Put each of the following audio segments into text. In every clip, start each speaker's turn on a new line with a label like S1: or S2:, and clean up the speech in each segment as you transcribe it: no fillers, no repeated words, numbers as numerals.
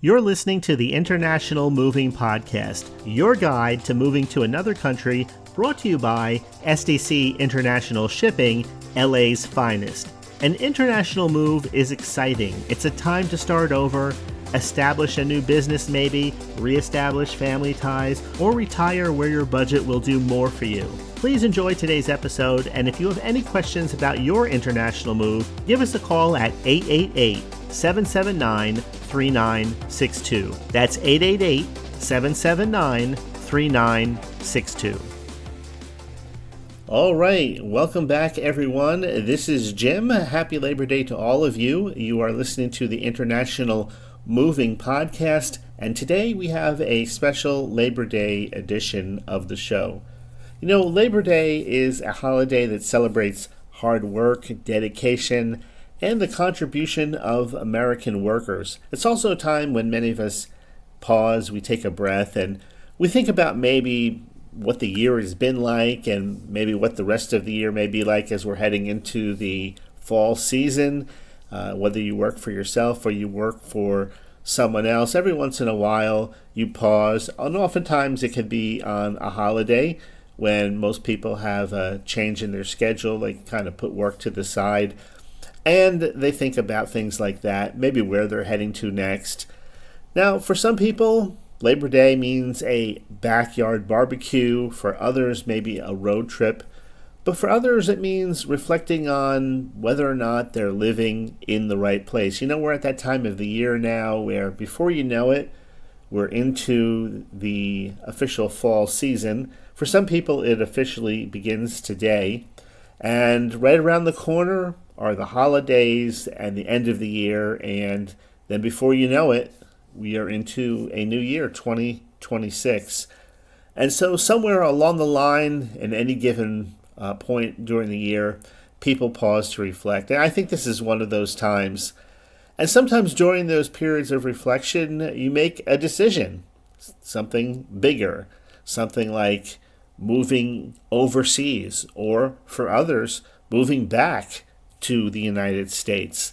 S1: You're listening to the International Moving Podcast, your guide to moving to another country, brought to you by SDC International Shipping, LA's finest. An international move is exciting. It's a time to start over, establish a new business maybe, reestablish family ties, or retire where your budget will do more for you. Please enjoy today's episode, and if you have any questions about your international move, give us a call at 888-779-3962. That's 888-779-3962. All right, welcome back, everyone. This is Jim. Happy Labor Day to all of you. You are listening to the International Moving Podcast, and today we have a special Labor Day edition of the show. You know, Labor Day is a holiday that celebrates hard work, dedication, and the contribution of American workers. It's also a time when many of us pause, we take a breath, and we think about maybe what the year has been like and maybe what the rest of the year may be like as we're heading into the fall season. Whether you work for yourself or you work for someone else, every once in a while you pause, and oftentimes it could be on a holiday when most people have a change in their schedule. They kind of put work to the side and they think about things like that, maybe where they're heading to next. Now, for some people, Labor Day means a backyard barbecue. For others, maybe a road trip. But for others, it means reflecting on whether or not they're living in the right place. You know, we're at that time of the year now where before you know it, we're into the official fall season. For some people, it officially begins today. And right around the corner are the holidays and the end of the year. And then before you know it, we are into a new year, 2026. And so somewhere along the line, in any given point during the year, people pause to reflect. And I think this is one of those times. And sometimes during those periods of reflection, you make a decision, something bigger, something like moving overseas, or for others, moving back to the United States.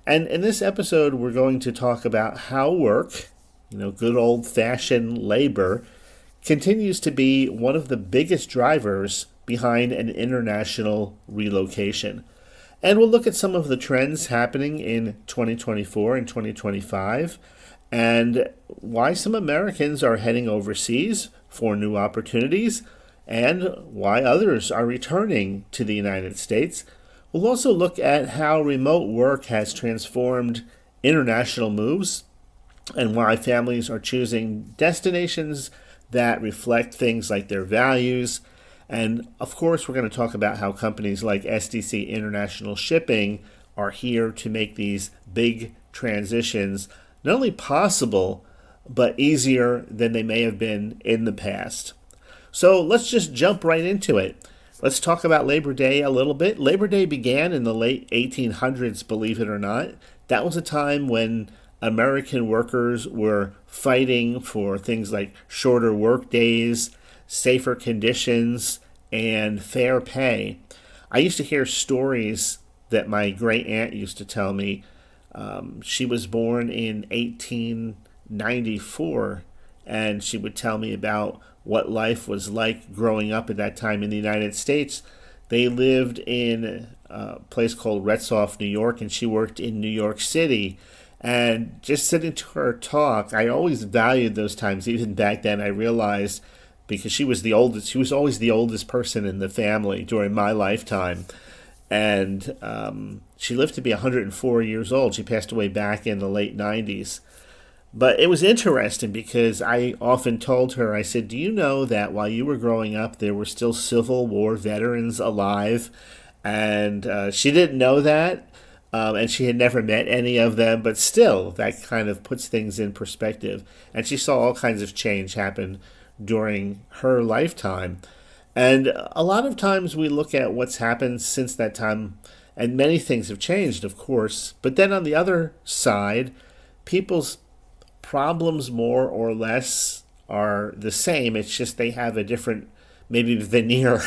S1: And in this episode, we're going to talk about how work, good old-fashioned labor, continues to be one of the biggest drivers behind an international relocation. And we'll look at some of the trends happening in 2024 and 2025, and why some Americans are heading overseas for new opportunities, and why others are returning to the United States. We'll also look at how remote work has transformed international moves and why families are choosing destinations that reflect things like their values. And of course, we're going to talk about how companies like SDC International Shipping are here to make these big transitions not only possible, but easier than they may have been in the past. So let's just jump right into it. Let's talk about Labor Day a little bit. Labor Day began in the late 1800s, believe it or not. That was a time when American workers were fighting for things like shorter work days, safer conditions, and fair pay. I used to hear stories that my great aunt used to tell me. She was born in 1894, and she would tell me about what life was like growing up at that time in the United States. They lived in a place called Retzoff, New York, and she worked in New York City. And just sitting to her talk, I always valued those times. Even back then, I realized, because she was always the oldest person in the family during my lifetime. And she lived to be 104 years old. She passed away back in the late 90s. But it was interesting because I often told her, I said, do you know that while you were growing up, there were still Civil War veterans alive? And she didn't know that, and she had never met any of them, but still, that kind of puts things in perspective. And she saw all kinds of change happen during her lifetime. And a lot of times we look at what's happened since that time, and many things have changed, of course. But then on the other side, people's problems more or less are the same. It's just they have a different, maybe, veneer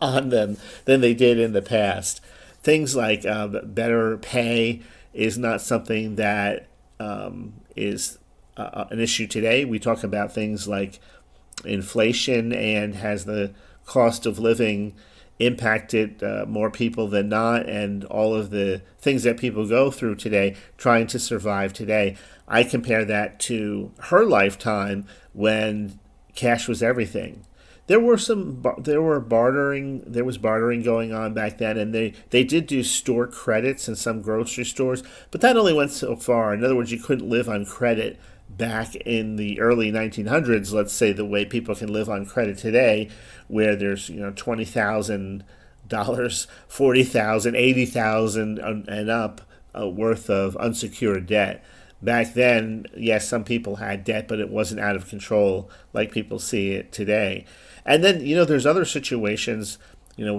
S1: on them than they did in the past. Things like better pay is not something that is an issue today. We talk about things like inflation, and has the cost of living impacted more people than not, and all of the things that people go through today trying to survive today. I compare that to her lifetime when cash was everything. There was bartering going on back then, and they did do store credits in some grocery stores, but that only went so far. In other words, you couldn't live on credit back in the early 1900s, let's say, the way people can live on credit today, where there's $20,000, 40,000, 80,000 and up worth of unsecured debt. Back then, yes, some people had debt, but it wasn't out of control like people see it today. And then, there's other situations,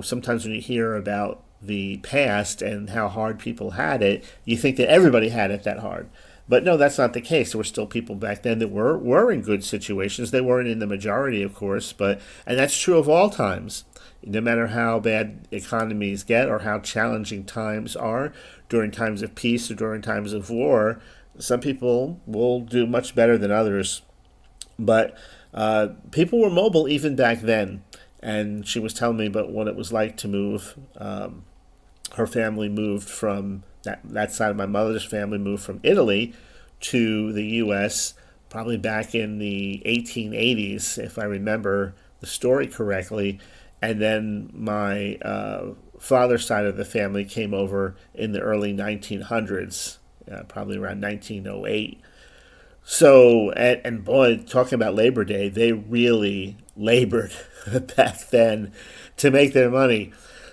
S1: sometimes when you hear about the past and how hard people had it, you think that everybody had it that hard. But no, that's not the case. There were still people back then that were in good situations. They weren't in the majority, of course, and that's true of all times. No matter how bad economies get or how challenging times are, during times of peace or during times of war, some people will do much better than others. But people were mobile even back then. And she was telling me about what it was like to move. Her family moved from that side of my mother's family moved from Italy to the U.S. probably back in the 1880s, if I remember the story correctly. And then my father's side of the family came over in the early 1900s, probably around 1908. So, and boy, talking about Labor Day, they really labored back then to make their money.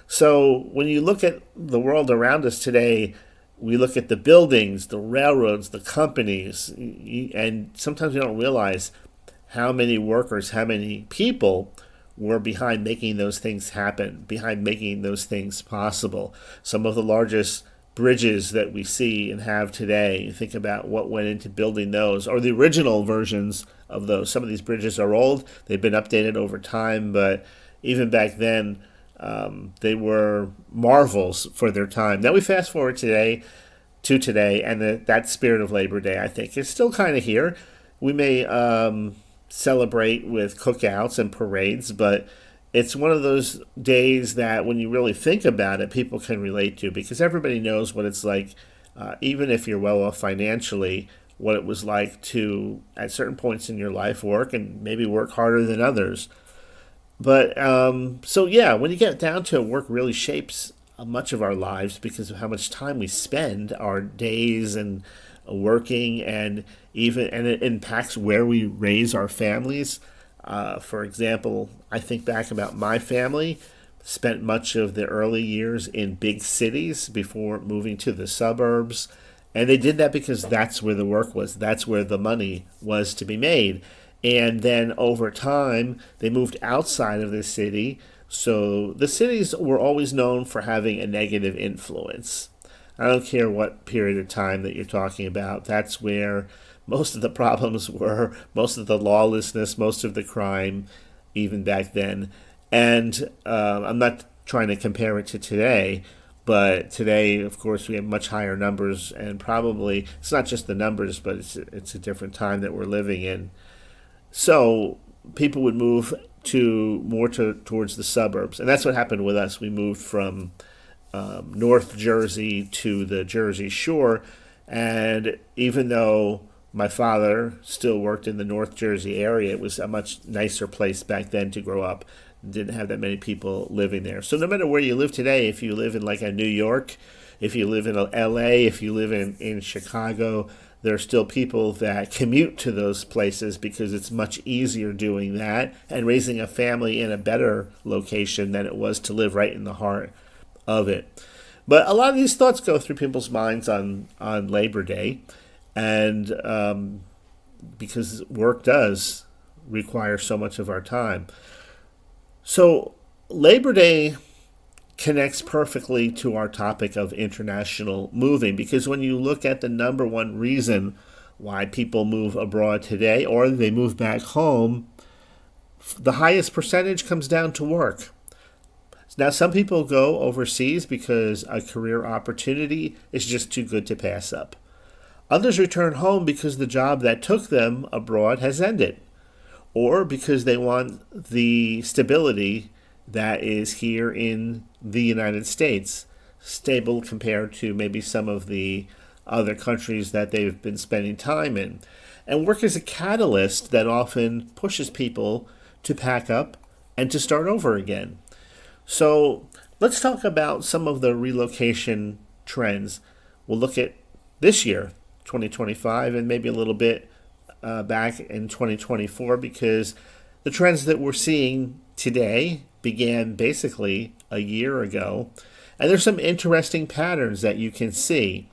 S1: So when you look at the world around us today, we look at the buildings, the railroads, the companies, and sometimes we don't realize how many workers, how many people were behind making those things happen, behind making those things possible. Some of the largest bridges that we see and have today, you think about what went into building those, or the original versions of those. Some of these bridges are old, they've been updated over time, but even back then, they were marvels for their time. Now we fast forward to today, and that spirit of Labor Day, I think, is still kind of here. We may celebrate with cookouts and parades, but it's one of those days that when you really think about it, people can relate to, because everybody knows what it's like, even if you're well off financially, what it was like to, at certain points in your life, work and maybe work harder than others. But so yeah, when you get down to it, work really shapes much of our lives because of how much time we spend, our days and working, and it impacts where we raise our families. For example, I think back about my family, spent much of the early years in big cities before moving to the suburbs. And they did that because that's where the work was. That's where the money was to be made. And then over time, they moved outside of the city. So the cities were always known for having a negative influence. I don't care what period of time that you're talking about. That's where most of the problems were, most of the lawlessness, most of the crime, even back then. And I'm not trying to compare it to today, but today, of course, we have much higher numbers, and probably it's not just the numbers, but it's a different time that we're living in. So people would move towards the suburbs, and that's what happened with us. We moved from North Jersey to the Jersey Shore, and even though my father still worked in the North Jersey area, it was a much nicer place back then to grow up. Didn't have that many people living there. So no matter where you live today, if you live in like a New York, if you live in LA, if you live in Chicago, there are still people that commute to those places because it's much easier doing that and raising a family in a better location than it was to live right in the heart of it. But a lot of these thoughts go through people's minds on Labor Day, and because work does require so much of our time. So Labor Day connects perfectly to our topic of international moving, because when you look at the number one reason why people move abroad today or they move back home, the highest percentage comes down to work. Now, some people go overseas because a career opportunity is just too good to pass up. Others return home because the job that took them abroad has ended, or because they want the stability that is here in the United States, stable compared to maybe some of the other countries that they've been spending time in. And work is a catalyst that often pushes people to pack up and to start over again. So let's talk about some of the relocation trends. We'll look at this year, 2025, and maybe a little bit back in 2024, because the trends that we're seeing today began basically a year ago. And there's some interesting patterns that you can see.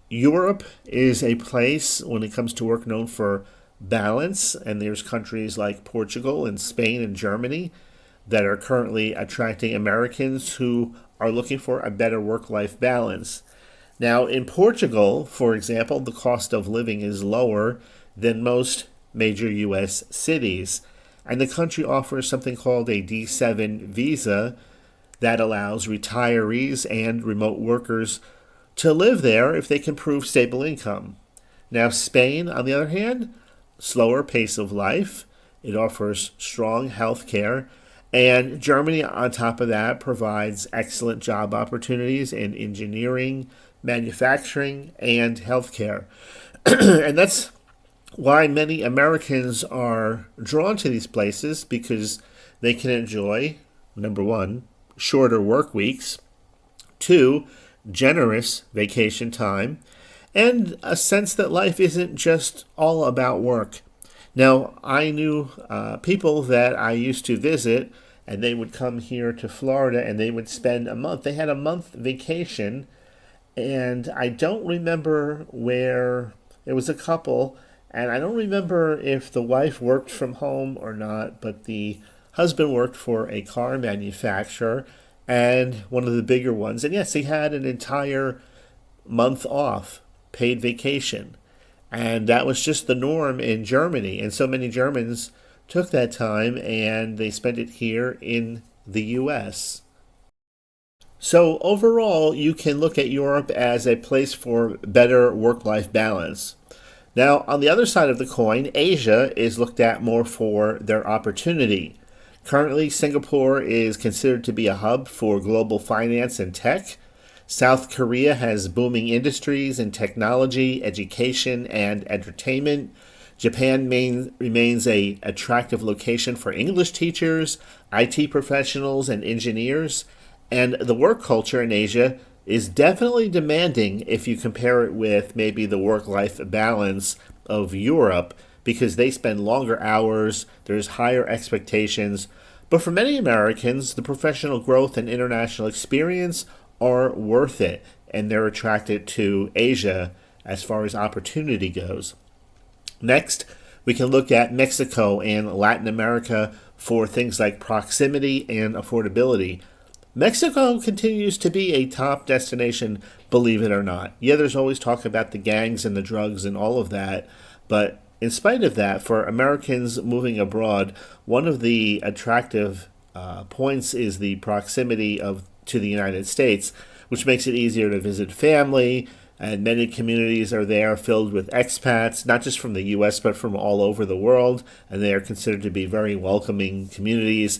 S1: Europe is a place, when it comes to work, known for balance, and there's countries like Portugal and Spain and Germany that are currently attracting Americans who are looking for a better work-life balance. Now, in Portugal, for example, the cost of living is lower than most major U.S. cities, and the country offers something called a D7 visa that allows retirees and remote workers to live there if they can prove stable income. Now, Spain, on the other hand, slower pace of life. It offers strong health care. And Germany, on top of that, provides excellent job opportunities in engineering, manufacturing, and healthcare. And that's why many Americans are drawn to these places, because they can enjoy, number one, shorter work weeks, two, generous vacation time, and a sense that life isn't just all about work. Now, I knew people that I used to visit, and they would come here to Florida and they would spend a month. They had a month vacation, and I don't remember where. It was a couple, and I don't remember if the wife worked from home or not, but the husband worked for a car manufacturer, and one of the bigger ones. And yes, he had an entire month off, paid vacation. And that was just the norm in Germany. And so many Germans took that time and they spent it here in the U.S. So overall, you can look at Europe as a place for better work-life balance. Now, on the other side of the coin, Asia is looked at more for their opportunity. Currently, Singapore is considered to be a hub for global finance and tech. South Korea has booming industries in technology, education, and entertainment. Japan remains an attractive location for English teachers, IT professionals, and engineers. And the work culture in Asia is definitely demanding if you compare it with maybe the work-life balance of Europe, because they spend longer hours, there's higher expectations. But for many Americans, the professional growth and international experience are worth it, and they're attracted to Asia as far as opportunity goes. Next, we can look at Mexico and Latin America for things like proximity and affordability. Mexico continues to be a top destination, believe it or not. Yeah, there's always talk about the gangs and the drugs and all of that, but in spite of that, for Americans moving abroad, one of the attractive points is the proximity to the United States, which makes it easier to visit family, and many communities are there filled with expats, not just from the U.S., but from all over the world, and they are considered to be very welcoming communities.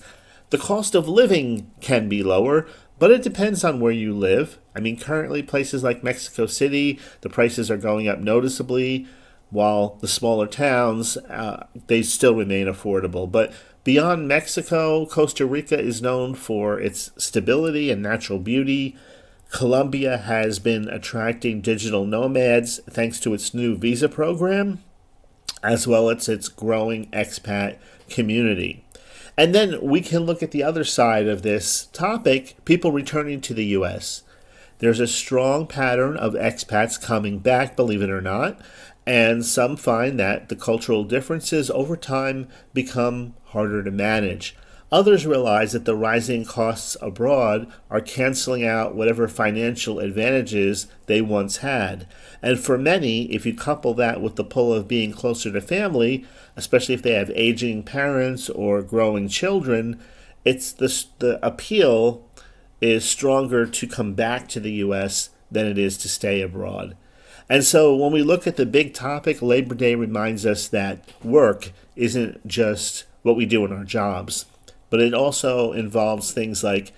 S1: The cost of living can be lower, but it depends on where you live. I mean, currently places like Mexico City, the prices are going up noticeably, while the smaller towns, they still remain affordable. But beyond Mexico, Costa Rica is known for its stability and natural beauty. Colombia has been attracting digital nomads thanks to its new visa program, as well as its growing expat community. And then we can look at the other side of this topic, people returning to the U.S. There's a strong pattern of expats coming back, believe it or not, and some find that the cultural differences over time become harder to manage. Others realize that the rising costs abroad are canceling out whatever financial advantages they once had. And for many, if you couple that with the pull of being closer to family, especially if they have aging parents or growing children, the appeal is stronger to come back to the U.S. than it is to stay abroad. And so when we look at the big topic, Labor Day reminds us that work isn't just what we do in our jobs, but it also involves things like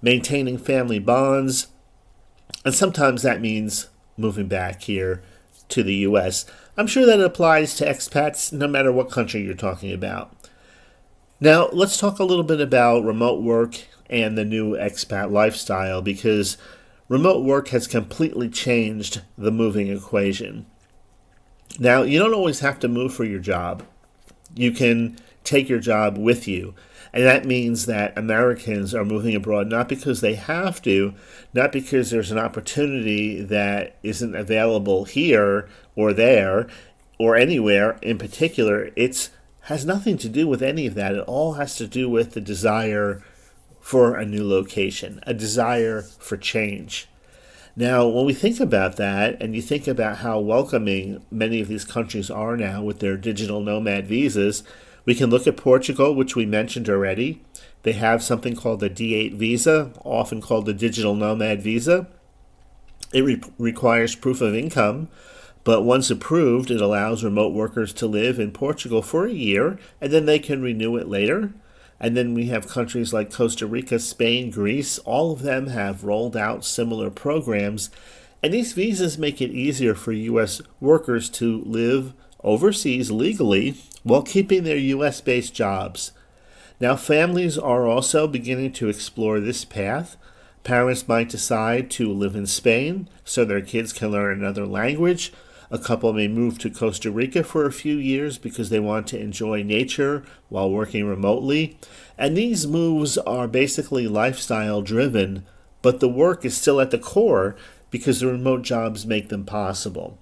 S1: maintaining family bonds, and sometimes that means moving back here to the U.S. I'm sure that applies to expats no matter what country you're talking about. Now, let's talk a little bit about remote work and the new expat lifestyle, because remote work has completely changed the moving equation. Now, you don't always have to move for your job. You can take your job with you. And that means that Americans are moving abroad not because they have to, not because there's an opportunity that isn't available here or there or anywhere in particular. It has nothing to do with any of that. It all has to do with the desire for a new location, a desire for change. Now, when we think about that, and you think about how welcoming many of these countries are now with their digital nomad visas, we can look at Portugal, which we mentioned already. They have something called the D8 visa, often called the digital nomad visa. It requires proof of income, but once approved, it allows remote workers to live in Portugal for a year, and then they can renew it later. And then we have countries like Costa Rica, Spain, Greece. All of them have rolled out similar programs. And these visas make it easier for U.S. workers to live overseas legally while keeping their U.S.-based jobs. Now, families are also beginning to explore this path. Parents might decide to live in Spain so their kids can learn another language. A couple may move to Costa Rica for a few years because they want to enjoy nature while working remotely. And these moves are basically lifestyle driven, but the work is still at the core because the remote jobs make them possible.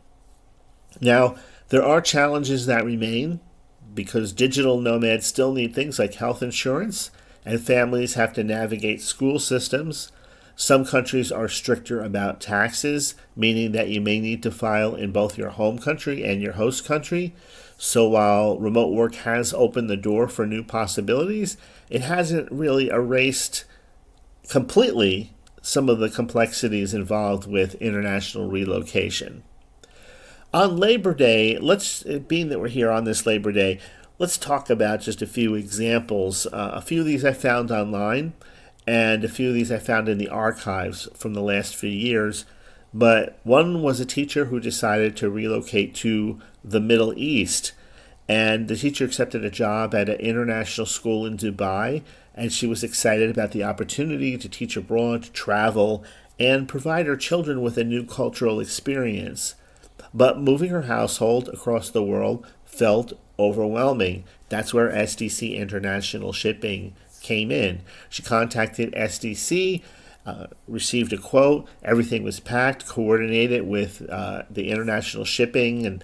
S1: Now, there are challenges that remain because digital nomads still need things like health insurance, and families have to navigate school systems. Some countries are stricter about taxes, meaning that you may need to file in both your home country and your host country. So while remote work has opened the door for new possibilities, it hasn't really erased completely some of the complexities involved with international relocation. On Labor Day, being that we're here on this Labor Day, let's talk about just a few examples. A few of these I found online, and a few of these I found in the archives from the last few years. But one was a teacher who decided to relocate to the Middle East, and the teacher accepted a job at an international school in Dubai, and she was excited about the opportunity to teach abroad, to travel, and provide her children with a new cultural experience. But moving her household across the world felt overwhelming. That's where SDC International Shipping came in. She contacted SDC, received a quote. Everything was packed, coordinated with the international shipping and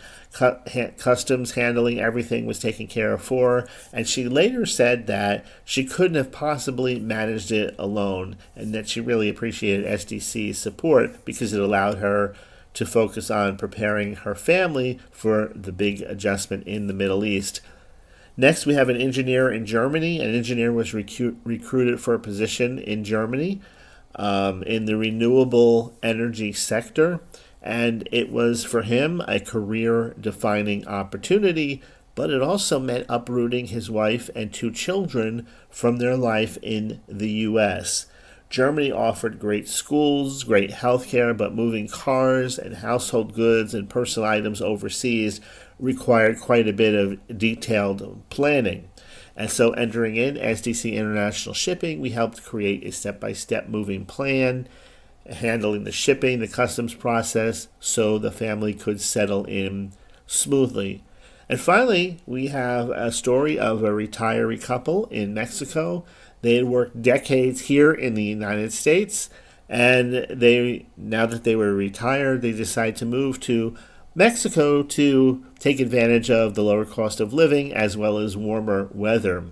S1: customs handling. Everything was taken care of for her. And she later said that she couldn't have possibly managed it alone, and that she really appreciated SDC's support because it allowed her to focus on preparing her family for the big adjustment in the Middle East. Next, we have an engineer in Germany. An engineer was recruited for a position in Germany in the renewable energy sector, and it was for him a career-defining opportunity, but it also meant uprooting his wife and 2 children from their life in the U.S. Germany offered great schools, great healthcare, but moving cars and household goods and personal items overseas required quite a bit of detailed planning. And so entering in SDC International Shipping, we helped create a step-by-step moving plan, handling the shipping, the customs process, so the family could settle in smoothly. And finally, we have a story of a retiree couple in Mexico. They had worked decades here in the United States, and now that they were retired, they decided to move to Mexico to take advantage of the lower cost of living as well as warmer weather.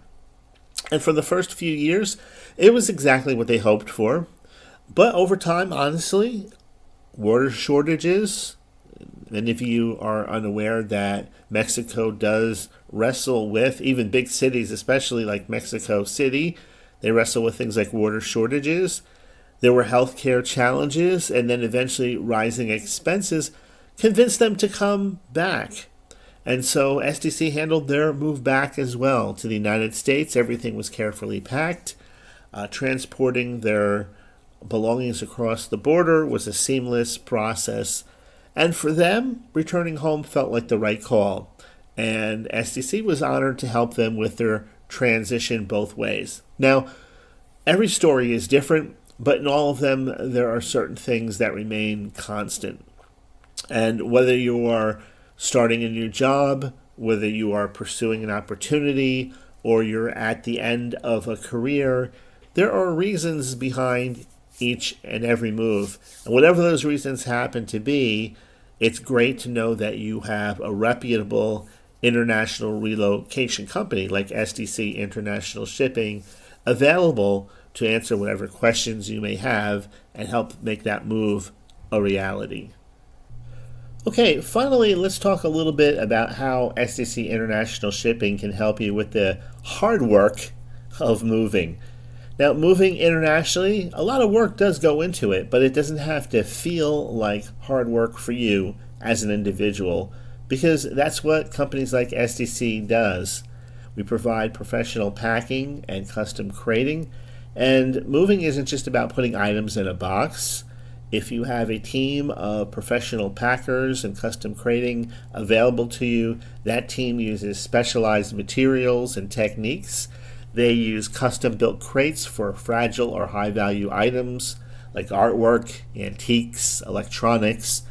S1: And for the first few years, it was exactly what they hoped for. But over time, honestly, water shortages, and if you are unaware that Mexico does wrestle with, even big cities, especially like Mexico City, they wrestle with things like water shortages. There were healthcare challenges, and then eventually rising expenses convinced them to come back. And so SDC handled their move back as well to the United States. Everything was carefully packed. Transporting their belongings across the border was a seamless process. And for them, returning home felt like the right call. And SDC was honored to help them with their transition both ways. Now, every story is different, but in all of them, there are certain things that remain constant. And whether you are starting a new job, whether you are pursuing an opportunity, or you're at the end of a career, there are reasons behind each and every move. And whatever those reasons happen to be, it's great to know that you have a reputable international relocation company like SDC International Shipping available to answer whatever questions you may have and help make that move a reality. Okay, finally, let's talk a little bit about how SDC International Shipping can help you with the hard work of moving. Now, moving internationally, a lot of work does go into it, but it doesn't have to feel like hard work for you as an individual, because that's what companies like SDC does. We provide professional packing and custom crating, and moving isn't just about putting items in a box. If you have a team of professional packers and custom crating available to you, that team uses specialized materials and techniques. They use custom-built crates for fragile or high-value items like artwork, antiques, electronics,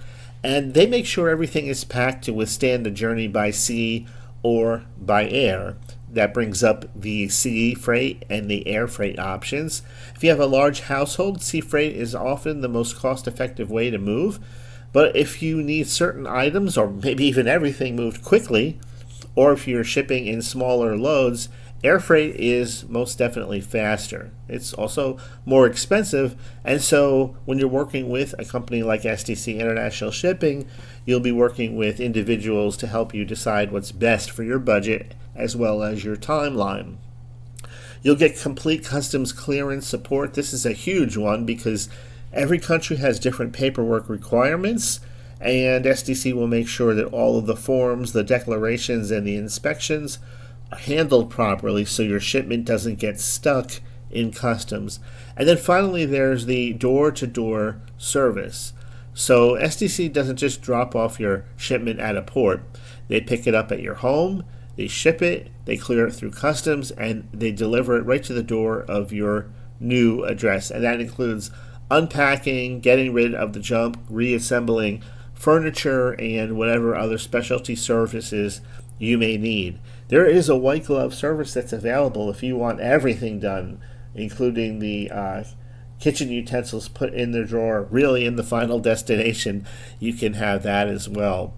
S1: and they make sure everything is packed to withstand the journey by sea or by air. That brings up the sea freight and the air freight options. If you have a large household, sea freight is often the most cost-effective way to move. But if you need certain items, or maybe even everything moved quickly, or if you're shipping in smaller loads, air freight is most definitely faster. It's also more expensive, and so when you're working with a company like SDC International Shipping, you'll be working with individuals to help you decide what's best for your budget as well as your timeline. You'll get complete customs clearance support. This is a huge one because every country has different paperwork requirements, and SDC will make sure that all of the forms, the declarations, and the inspections are handled properly so your shipment doesn't get stuck in customs. And then finally, there's the door-to-door service. So SDC doesn't just drop off your shipment at a port. They pick it up at your home, they ship it, they clear it through customs, and they deliver it right to the door of your new address. And that includes unpacking, getting rid of the junk, reassembling furniture, and whatever other specialty services you may need. There is a white glove service that's available if you want everything done, including the kitchen utensils put in the drawer, really in the final destination. You can have that as well.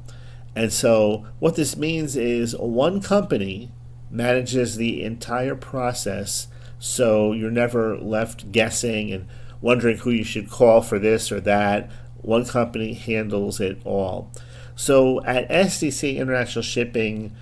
S1: And so what this means is one company manages the entire process, so you're never left guessing and wondering who you should call for this or that. One company handles it all. So at SDC International Shipping,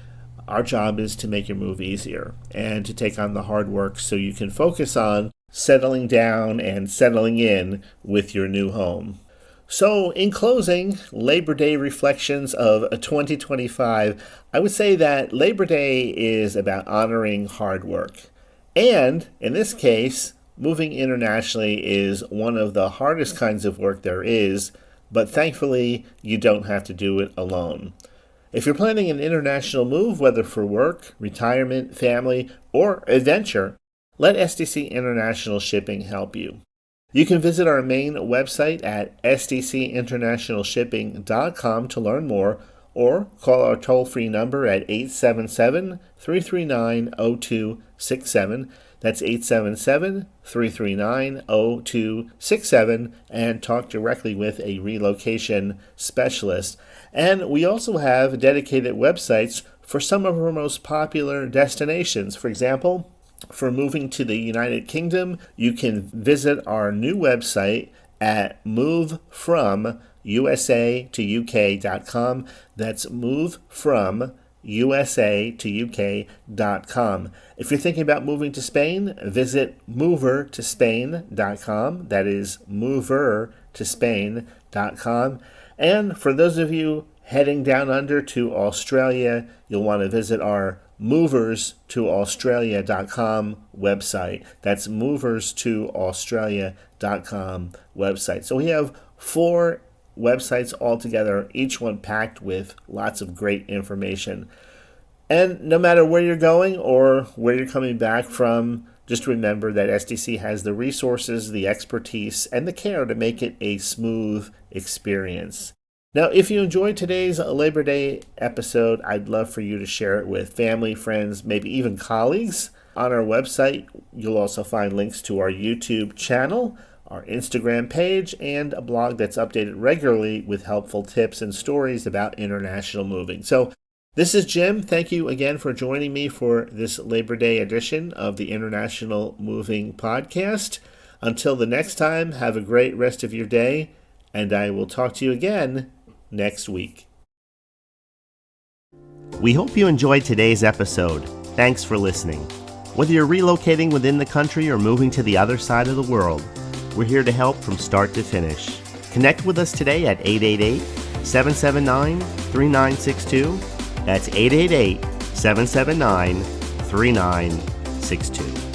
S1: our job is to make your move easier and to take on the hard work so you can focus on settling down and settling in with your new home. So in closing, Labor Day reflections of 2025, I would say that Labor Day is about honoring hard work. And in this case, moving internationally is one of the hardest kinds of work there is, but thankfully you don't have to do it alone. If you're planning an international move, whether for work, retirement, family, or adventure, let SDC International Shipping help you. You can visit our main website at sdcinternationalshipping.com to learn more, or call our toll-free number at 877-339-0267. That's 877-339-0267, and talk directly with a relocation specialist. And we also have dedicated websites for some of our most popular destinations. For example, for moving to the United Kingdom, you can visit our new website at movefromusa2uk.com. That's movefromusa2uk.com. If you're thinking about moving to Spain, visit movertospain.com. That is movertospain.com. And for those of you heading down under to Australia, you'll want to visit our moverstoaustralia.com website. That's moverstoaustralia.com website. So we have 4 websites altogether, each one packed with lots of great information. And no matter where you're going or where you're coming back from, just remember that SDC has the resources, the expertise, and the care to make it a smooth experience. Now, if you enjoyed today's Labor Day episode, I'd love for you to share it with family, friends, maybe even colleagues. On our website, you'll also find links to our YouTube channel, our Instagram page, and a blog that's updated regularly with helpful tips and stories about international moving. So this is Jim. Thank you again for joining me for this Labor Day edition of the International Moving Podcast. Until the next time, have a great rest of your day, and I will talk to you again next week.
S2: We hope you enjoyed today's episode. Thanks for listening. Whether you're relocating within the country or moving to the other side of the world, we're here to help from start to finish. Connect with us today at 888-779-3962. That's 888-779-3962.